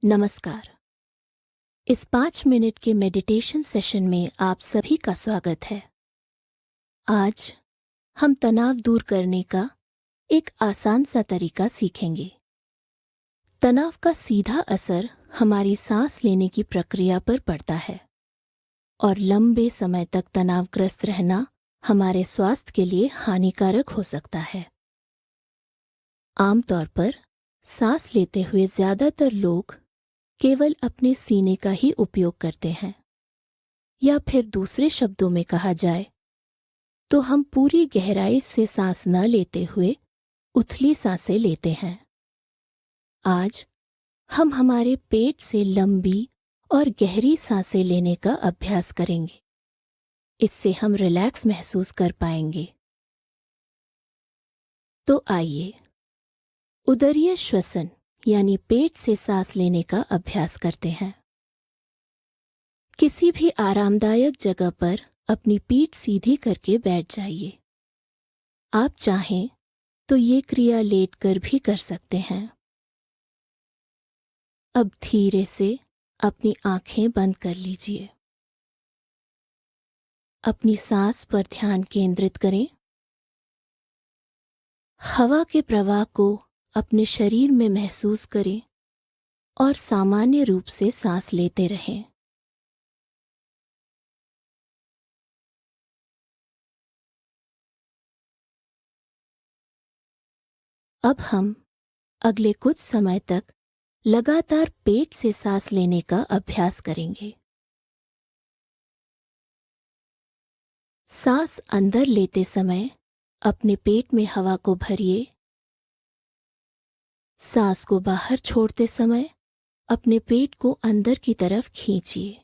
नमस्कार। इस 5 मिनट के मेडिटेशन सेशन में आप सभी का स्वागत है। आज हम तनाव दूर करने का एक आसान सा तरीका सीखेंगे। तनाव का सीधा असर हमारी सांस लेने की प्रक्रिया पर पड़ता है और लंबे समय तक तनावग्रस्त रहना हमारे स्वास्थ्य के लिए हानिकारक हो सकता है। आमतौर पर सांस लेते हुए ज्यादातर लोग केवल अपने सीने का ही उपयोग करते हैं, या फिर दूसरे शब्दों में कहा जाए तो हम पूरी गहराई से सांस न लेते हुए उथली सांसें लेते हैं। आज हम हमारे पेट से लंबी और गहरी सांसें लेने का अभ्यास करेंगे। इससे हम रिलैक्स महसूस कर पाएंगे। तो आइए उदरीय श्वसन यानी पेट से सांस लेने का अभ्यास करते हैं। किसी भी आरामदायक जगह पर अपनी पीठ सीधी करके बैठ जाइए। आप चाहें तो ये क्रिया लेटकर भी कर सकते हैं। अब धीरे से अपनी आंखें बंद कर लीजिए। अपनी सांस पर ध्यान केंद्रित करें। हवा के प्रवाह को अपने शरीर में महसूस करें और सामान्य रूप से सांस लेते रहें। अब हम अगले कुछ समय तक लगातार पेट से सांस लेने का अभ्यास करेंगे। सांस अंदर लेते समय अपने पेट में हवा को भरिए। सांस को बाहर छोड़ते समय अपने पेट को अंदर की तरफ खींचिए।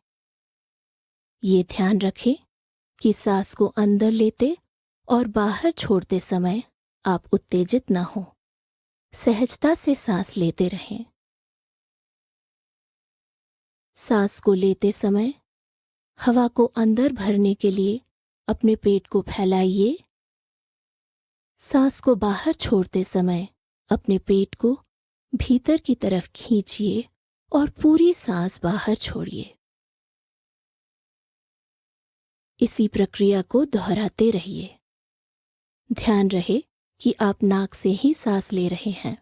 ये ध्यान रखें कि सांस को अंदर लेते और बाहर छोड़ते समय आप उत्तेजित न हो। सहजता से सांस लेते रहें। सांस को लेते समय हवा को अंदर भरने के लिए अपने पेट को फैलाइए। सांस को बाहर छोड़ते समय अपने पेट को भीतर की तरफ खींचिए और पूरी सांस बाहर छोड़िए। इसी प्रक्रिया को दोहराते रहिए। ध्यान रहे कि आप नाक से ही सांस ले रहे हैं।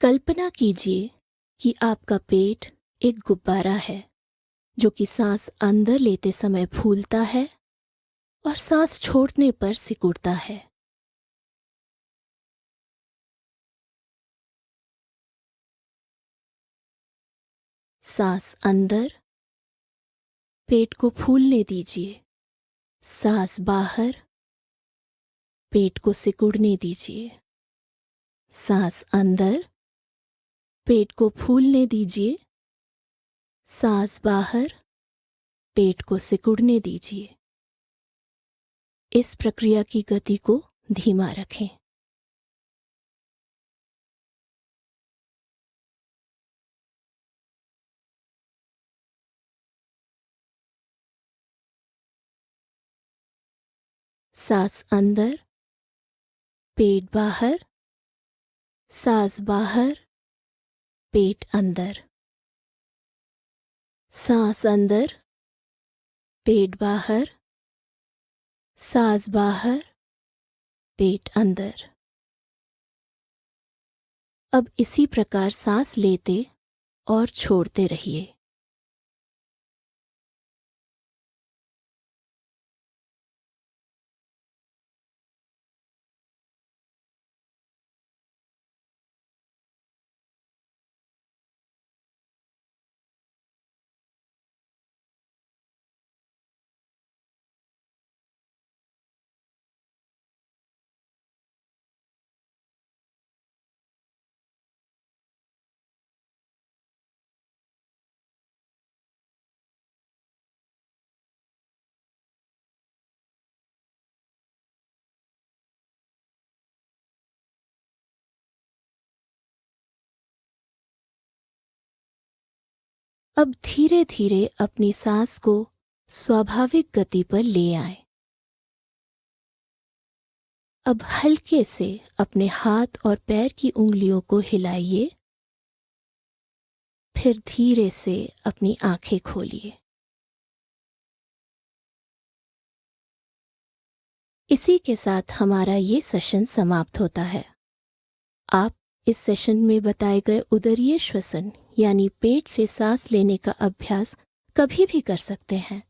कल्पना कीजिए कि आपका पेट एक गुब्बारा है जो कि सांस अंदर लेते समय फूलता है और सांस छोड़ने पर सिकुड़ता है। सांस अंदर, पेट को फूलने दीजिए। सांस बाहर, पेट को सिकुड़ने दीजिए। सांस अंदर, पेट को फूलने दीजिए। सांस बाहर, पेट को सिकुड़ने दीजिए। इस प्रक्रिया की गति को धीमा रखें। सांस अंदर, पेट बाहर, सांस बाहर, पेट अंदर। सांस अंदर, पेट बाहर, सांस बाहर, पेट अंदर। अब इसी प्रकार सांस लेते और छोड़ते रहिए। अब धीरे धीरे अपनी सांस को स्वाभाविक गति पर ले आए। अब हल्के से अपने हाथ और पैर की उंगलियों को हिलाइए, फिर धीरे से अपनी आंखें खोलिए। इसी के साथ हमारा ये सेशन समाप्त होता है। आप इस सेशन में बताए गए उदरीय श्वसन यानी पेट से सांस लेने का अभ्यास कभी भी कर सकते हैं।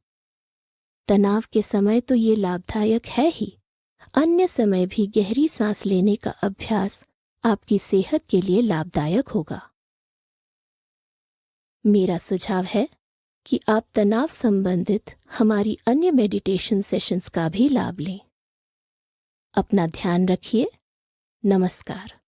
तनाव के समय तो ये लाभदायक है ही, अन्य समय भी गहरी सांस लेने का अभ्यास आपकी सेहत के लिए लाभदायक होगा। मेरा सुझाव है कि आप तनाव संबंधित हमारी अन्य मेडिटेशन सेशंस का भी लाभ लें। अपना ध्यान रखिए। नमस्कार।